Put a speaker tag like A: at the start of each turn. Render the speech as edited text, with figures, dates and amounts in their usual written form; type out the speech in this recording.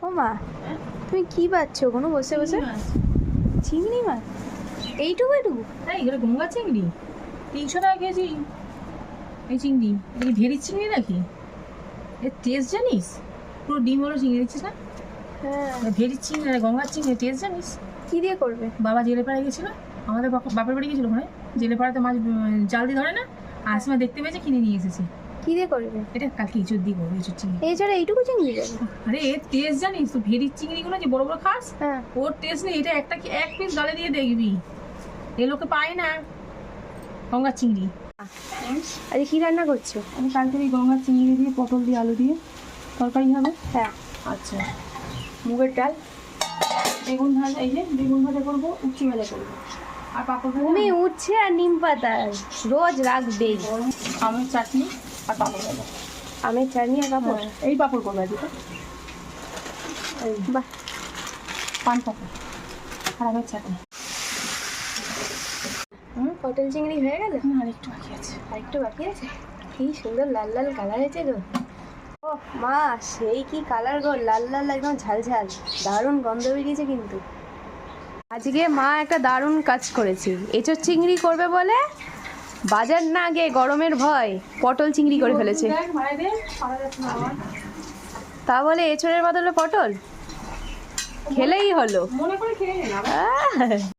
A: ও মা, তুমি কি পাচ্ছ ওখানে বসে বসে? চিংড়ি মাছ? এইটুকু এইটুকু?
B: হ্যাঁ, এগুলো গঙ্গা চিংড়ি 300 টাকা কেজি। এই চিংড়ি এটা কি ভেরির চিংড়ি নাকি? এর টেস্ট জানিস? পুরো ডিম হলো চিংড়ি দেখছিস না?
A: হ্যাঁ।
B: ভেরির চিংড়ি আর গঙ্গার চিংড়ি টেস্ট জানিস?
A: কি দিয়ে করবে?
B: বাবা জেলে পাড়ায় গেছিল, আমাদের বাপের বাড়ি গেছিল, ওখানে জেলে পাড়াতে মাছ জাল দিয়ে ধরে না, আসমা দেখতে পেয়েছে, কিনে নিয়ে এসেছে।
A: কি দিয়ে করবে?
B: এটা কালকে এঁচড় দিয়ে করবে, এঁচড় চিংড়ি।
A: এছাড়া এইটুকু চিংড়ি দেবে?
B: আরে এর টেস্ট জানিস তো? ভেরির চিংড়িগুলো যে বড় বড় খাস,
A: হ্যাঁ।
B: ওর টেস্ট নেই। এটা একটা কি এক পিস গালে দিয়ে দেখবি, এ লোকে পায় না গঙ্গার চিংড়ি।
A: আরে কি রান্না করছো?
B: আমি কালকে এই গঙ্গার চিংড়ি দিয়ে পটল দিয়ে আলু দিয়ে তরকারি হবে।
A: হ্যাঁ।
B: আচ্ছা, মুগের ডাল, বেগুন ভাজা, এই যে বেগুন ভাজা করবো, উচ্চ ভাজা করবো, আর পাপড় ভাজা,
A: তুমি উচ্ছে আর নিম পাতা রোজ রাখবেই।
B: আমের চাটনি আর পাপড় ভাজা।
A: আমের চাটনি আর পাপড়?
B: এই পাপড় করবো আজকে।
A: বাহ,
B: পান পাপড় আর আমের চাটনি।
A: পটল চিংড়ি হয়ে গেল?
B: আর একটু বাকি আছে।
A: আরেকটু বাকি আছে। কি সুন্দর লাল লাল কালার হয়েছে গো। ও মা, সেই কি কালার গো, লাল লাল একদম ঝাল ঝাল, দারুণ গন্ধ বেরিয়েছে কিন্তু। আজকে মা একটা দারুণ কাজ করেছে। এঁচোড় চিংড়ি করবে বলে বাজার না গিয়ে গরমের ভয় পটল চিংড়ি করে ফেলেছে। তা বলে এঁচোড়ের বদলে পটল খেলেই হলো।
B: মনে করে খেয়ে না।